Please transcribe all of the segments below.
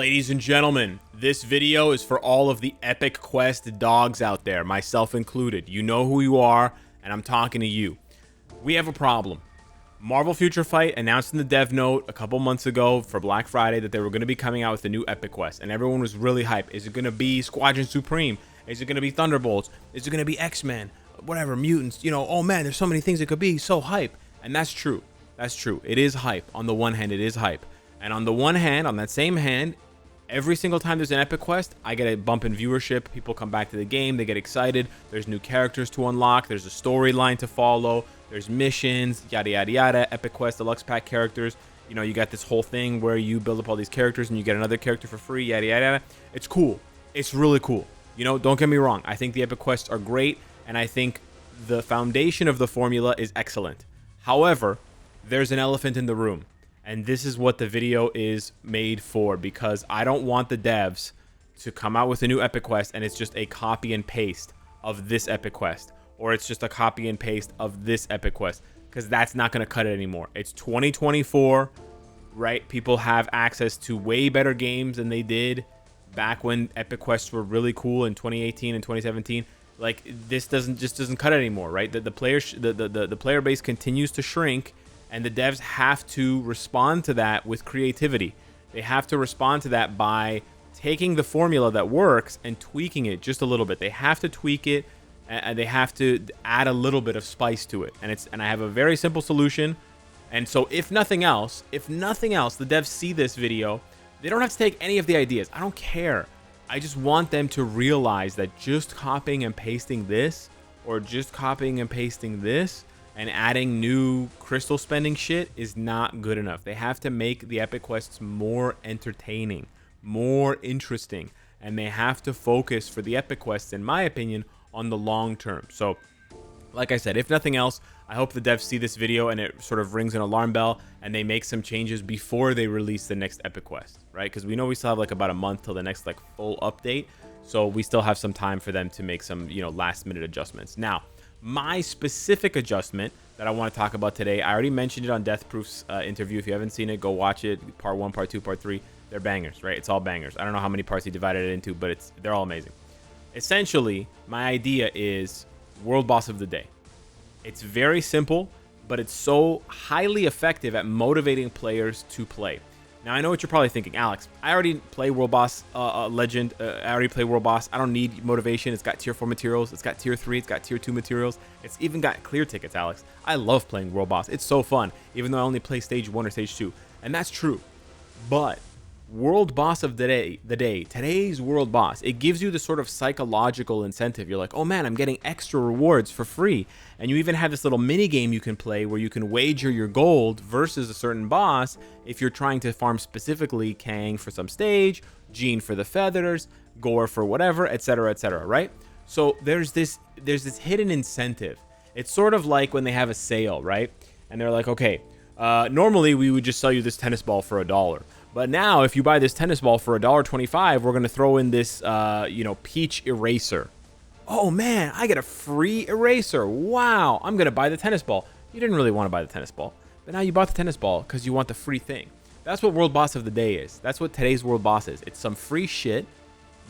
Ladies and gentlemen, this video is for all of the Epic Quest dogs out there, myself included. You know who you are, and I'm talking to you. We have a problem. Marvel Future Fight announced in the dev note a couple months ago for Black Friday that they were going to be coming out with a new Epic Quest, and everyone was really hyped. Is it going to be Squadron Supreme? Is it going to be Thunderbolts? Is it going to be X-Men? Whatever, mutants, you know, oh man, there's so many things it could be, so hype. And that's true. That's true. It is hype. On the one hand, it is hype. And on the one hand, on that same hand, every single time there's an Epic Quest, I get a bump in viewership. People come back to the game. They get excited. There's new characters to unlock. There's a storyline to follow. There's missions, yada, yada, yada. Epic Quest, Deluxe Pack characters. You know, you got this whole thing where you build up all these characters and you get another character for free, yada, yada, yada. It's cool. It's really cool. You know, don't get me wrong. I think the Epic Quests are great, and I think the foundation of the formula is excellent. However, there's an elephant in the room. And this is what the video is made for, because I don't want the devs to come out with a new Epic Quest and it's just a copy and paste of this Epic Quest, or it's just a copy and paste of this Epic Quest, because that's not going to cut it anymore. It's 2024, right? People have access to way better games than they did back when Epic Quests were really cool in 2018 and 2017. Like, this doesn't cut it anymore, right? The player base continues to shrink. And the devs have to respond to that with creativity. They have to respond to that by taking the formula that works and tweaking it just a little bit. They have to tweak it, and they have to add a little bit of spice to it. And I have a very simple solution. And so if nothing else, the devs see this video, they don't have to take any of the ideas. I don't care. I just want them to realize that just copying and pasting this, or just copying and pasting this, and adding new crystal spending shit is not good enough. They have to make the Epic Quests more entertaining, more interesting, and they have to focus for the Epic Quests, in my opinion, on the long term. So, like I said, if nothing else, I hope the devs see this video and it sort of rings an alarm bell and they make some changes before they release the next Epic Quest, right? Because we know we still have like about a month till the next like full update. So we still have some time for them to make some, you know, last minute adjustments. Now, my specific adjustment that I want to talk about today, I already mentioned it on Death Proof's interview. If you haven't seen it, go watch it. Part 1, Part 2, Part 3. They're bangers, right? It's all bangers. I don't know how many parts he divided it into, but they're all amazing. Essentially, my idea is World Boss of the Day. It's very simple, but it's so highly effective at motivating players to play. Now, I know what you're probably thinking, Alex, I already play World Boss Legend. I already play World Boss. I don't need motivation. It's got tier 4 materials. It's got tier 3. It's got tier 2 materials. It's even got clear tickets, Alex. I love playing World Boss. It's so fun, even though I only play stage 1 or stage 2. And that's true. But World Boss of the day, today's World Boss, it gives you the sort of psychological incentive. You're like, oh man, I'm getting extra rewards for free. And you even have this little mini game you can play where you can wager your gold versus a certain boss if you're trying to farm specifically Kang for some stage, Jean for the feathers, Gore for whatever, etc., right? So there's this hidden incentive. It's sort of like when they have a sale, right? And they're like, okay, normally we would just sell you this tennis ball for $1. But now, if you buy this tennis ball for $1.25, we're going to throw in this, peach eraser. Oh, man, I get a free eraser. Wow, I'm going to buy the tennis ball. You didn't really want to buy the tennis ball, but now you bought the tennis ball because you want the free thing. That's what World Boss of the Day is. That's what today's World Boss is. It's some free shit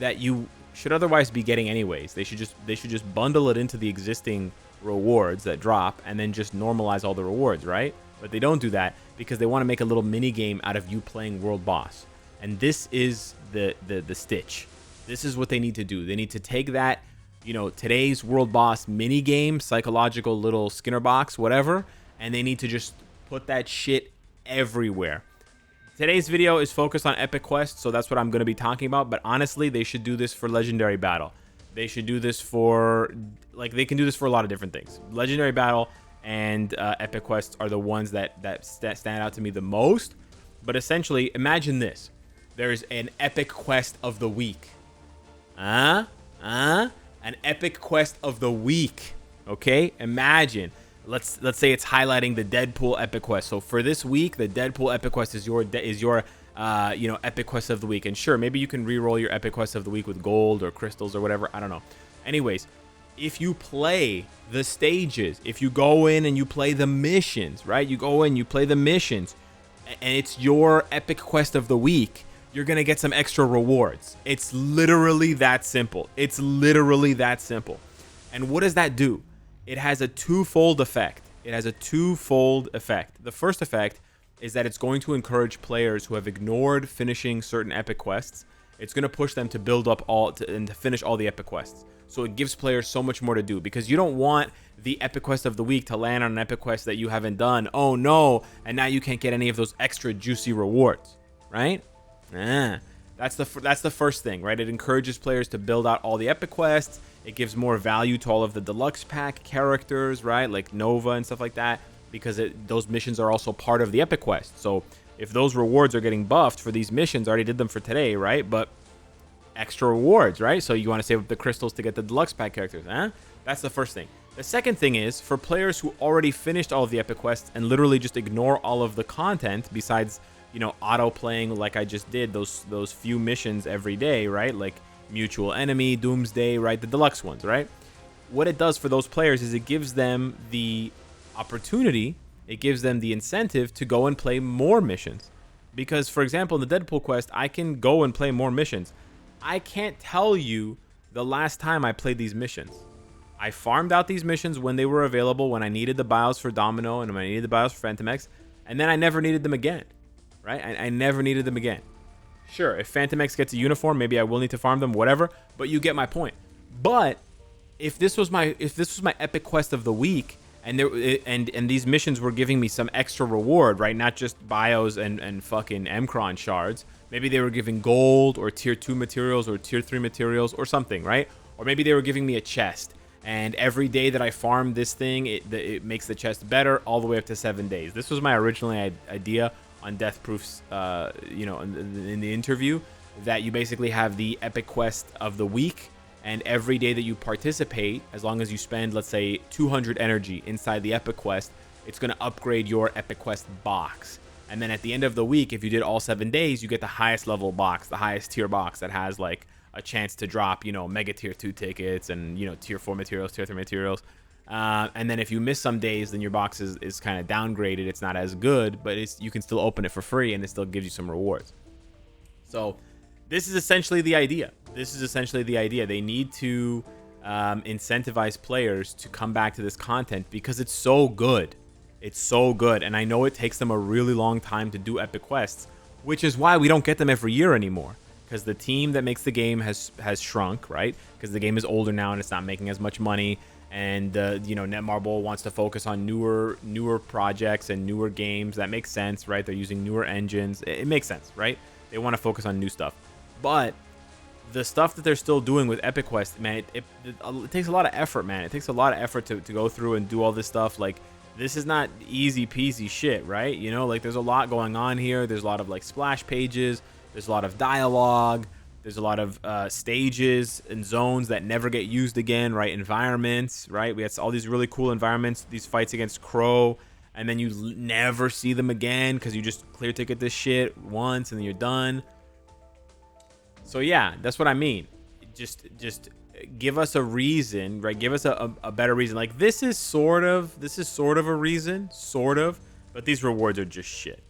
that you should otherwise be getting anyways. They should just bundle it into the existing rewards that drop and then just normalize all the rewards, right? But they don't do that because they want to make a little mini game out of you playing World Boss. And this is the stitch. This is what they need to do. They need to take that, you know, today's World Boss mini game, psychological little Skinner box, whatever, and they need to just put that shit everywhere. Today's video is focused on Epic Quest, so that's what I'm going to be talking about. But honestly, they should do this for Legendary Battle. They should do this for, like, they can do this for a lot of different things. Legendary Battle and Epic Quests are the ones that stand out to me the most. But essentially, imagine this. There's an Epic Quest of the week. An Epic Quest of the week. Okay? Imagine. Let's say it's highlighting the Deadpool Epic Quest. So for this week, the Deadpool Epic Quest is your Epic Quest of the week. And sure, maybe you can re-roll your Epic Quest of the week with gold or crystals or whatever. I don't know. Anyways, if you play the stages, if you go in and you play the missions, right? You go in, you play the missions, and it's your Epic Quest of the week. you're going to get some extra rewards. It's literally that simple. It's literally that simple. And what does that do? It has a twofold effect. It has a twofold effect. The first effect is that it's going to encourage players who have ignored finishing certain epic quests. It's going to push them to build up and to finish all the epic quests. So it gives players so much more to do, because you don't want the epic quest of the week to land on an epic quest that you haven't done. Oh no, and now you can't get any of those extra juicy rewards, right? That's the first thing, right? It encourages players to build out all the epic quests. It gives more value to all of the deluxe pack characters, right? Like Nova and stuff like that, because those missions are also part of the epic quest. So if those rewards are getting buffed for these missions, I already did them for today, right? But extra rewards, right? So you want to save up the crystals to get the deluxe pack characters, That's the first thing. The second thing is, for players who already finished all of the epic quests and literally just ignore all of the content, besides, you know, auto playing like I just did, those few missions every day, right? Like Mutual Enemy, Doomsday, right? The deluxe ones, right? What it does for those players is it gives them the opportunity, it gives them the incentive to go and play more missions. Because, for example, in the Deadpool quest, I can go and play more missions. I can't tell you the last time I played these missions. I farmed out these missions when they were available, when I needed the bios for Domino and when I needed the bios for Phantom-X, and then I never needed them again, right? I never needed them again. Sure, if Phantom-X gets a uniform, maybe I will need to farm them, whatever, but you get my point. But if this was my epic quest of the week, and these missions were giving me some extra reward, right? Not just bios and fucking Emkron shards. Maybe they were giving gold or tier 2 materials or tier 3 materials or something, right? Or maybe they were giving me a chest. And every day that I farm this thing, it makes the chest better all the way up to 7 days. This was my original idea on Death Proof's, you know, in the interview, that you basically have the epic quest of the week, and every day that you participate, as long as you spend, let's say, 200 energy inside the epic quest, it's going to upgrade your epic quest box. And then at the end of the week, if you did all 7 days, you get the highest level box, the highest tier box that has like a chance to drop, you know, mega tier 2 tickets and, you know, tier 4 materials, tier 3 materials. And then if you miss some days, then your box is kind of downgraded. It's not as good, but you can still open it for free and it still gives you some rewards. So this is essentially the idea. They need to incentivize players to come back to this content because it's so good. It's so good. And I know it takes them a really long time to do epic quests, which is why we don't get them every year anymore. Because the team that makes the game has shrunk, right? Because the game is older now and it's not making as much money. And, you know, Netmarble wants to focus on newer projects and newer games. That makes sense, right? They're using newer engines. It makes sense, right? They want to focus on new stuff. But the stuff that they're still doing with Epic Quest, man, it takes a lot of effort, man. It takes a lot of effort to go through and do all this stuff. Like, this is not easy peasy shit, right? You know, like, there's a lot going on here. There's a lot of, like, splash pages. There's a lot of dialogue. There's a lot of stages and zones that never get used again, right? Environments, right? We had all these really cool environments, these fights against Crow, and then you never see them again because you just clear ticket this shit once and then you're done. So yeah, that's what I mean. Just give us a reason, right? Give us a better reason. Like, this is sort of a reason, sort of, but these rewards are just shit,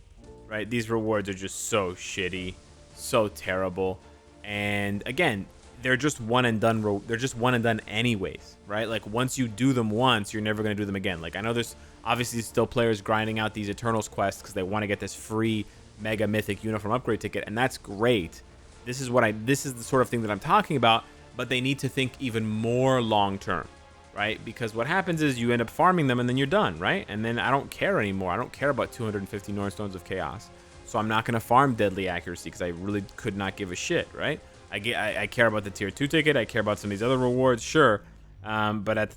right? These rewards are just so shitty, so terrible. And again, they're just one and done. They're just one and done anyways, right? Like, once you do them once, you're never going to do them again. Like, I know there's obviously still players grinding out these Eternals quests because they want to get this free Mega Mythic Uniform upgrade ticket, and that's great. This is the sort of thing that I'm talking about, but they need to think even more long term, right? Because what happens is you end up farming them and then you're done, right? And then I don't care anymore. I don't care about 250 Norn Stones of Chaos. So I'm not going to farm Deadly Accuracy because I really could not give a shit, right? I care about the tier 2 ticket. I care about some of these other rewards, sure. But I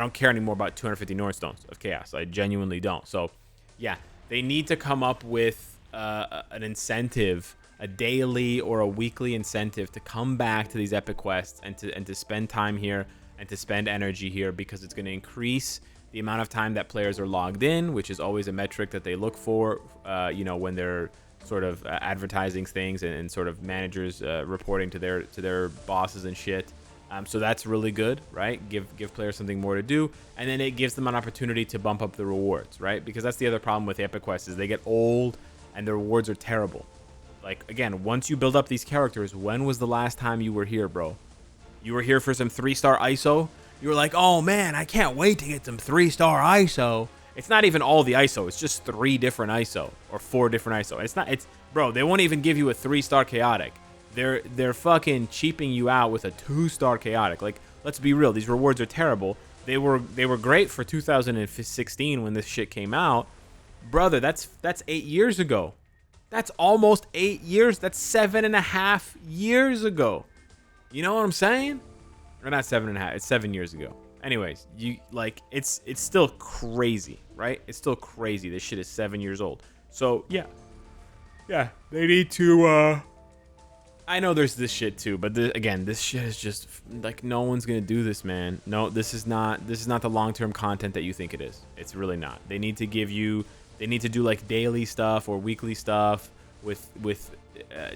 don't care anymore about 250 Norn Stones of Chaos. I genuinely don't. So yeah, they need to come up with an incentive, a daily or a weekly incentive to come back to these epic quests and to spend time here and to spend energy here, because it's going to increase the amount of time that players are logged in, which is always a metric that they look for, when they're sort of advertising things and sort of managers reporting to their bosses and shit. So that's really good, right? Give players something more to do, and then it gives them an opportunity to bump up the rewards, right? Because that's the other problem with the epic quests is they get old and the rewards are terrible. Like, again, once you build up these characters, when was the last time you were here, bro? You were here for some 3-star ISO? You were like, oh, man, I can't wait to get some 3-star ISO. It's not even all the ISO. It's just 3 different ISO or 4 different ISO. It's not, bro, they won't even give you a 3-star chaotic. They're fucking cheaping you out with a 2-star chaotic. Like, let's be real. These rewards are terrible. They were great for 2016 when this shit came out. Brother, that's 8 years ago. That's almost 8 years. That's 7.5 years ago. You know what I'm saying? Or not 7.5. It's 7 years ago. Anyways, it's still crazy, right? It's still crazy. This shit is 7 years old. So yeah, they need to. I know there's this shit too, but again, this shit is just like no one's gonna do this, man. No, this is not the long-term content that you think it is. It's really not. They need to give you. They need to do like daily stuff or weekly stuff with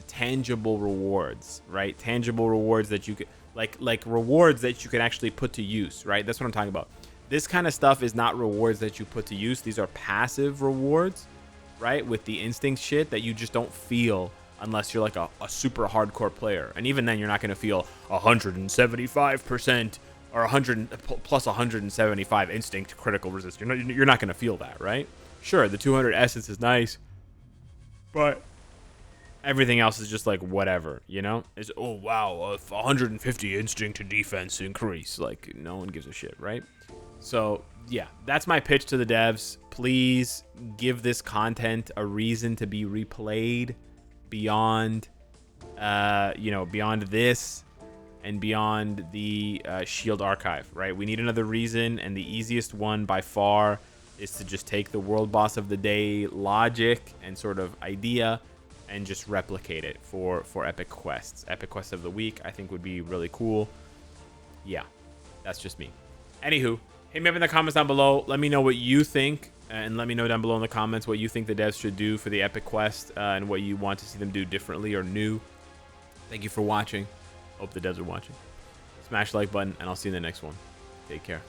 tangible rewards, right? Tangible rewards that you could like rewards that you can actually put to use, right? That's what I'm talking about. This kind of stuff is not rewards that you put to use. These are passive rewards, right? With the instinct shit that you just don't feel unless you're like a super hardcore player. And even then, you're not going to feel 175% or 100 plus 175 instinct critical resist. You're not going to feel that, right? Sure, the 200 essence is nice, but everything else is just like whatever, you know? It's, oh, wow, 150 instinct to defense increase. Like, no one gives a shit, right? So, yeah, that's my pitch to the devs. Please give this content a reason to be replayed beyond, beyond this and beyond the Shield archive, right? We need another reason, and the easiest one by far is to just take the world boss of the day logic and sort of idea and just replicate it for epic quests. Epic quest of the week, I think, would be really cool. Yeah, that's just me. Anywho, hit me up in the comments down below. Let me know what you think, and let me know down below in the comments what you think the devs should do for the epic quest and what you want to see them do differently or new. Thank you for watching. Hope the devs are watching. Smash the like button, and I'll see you in the next one. Take care.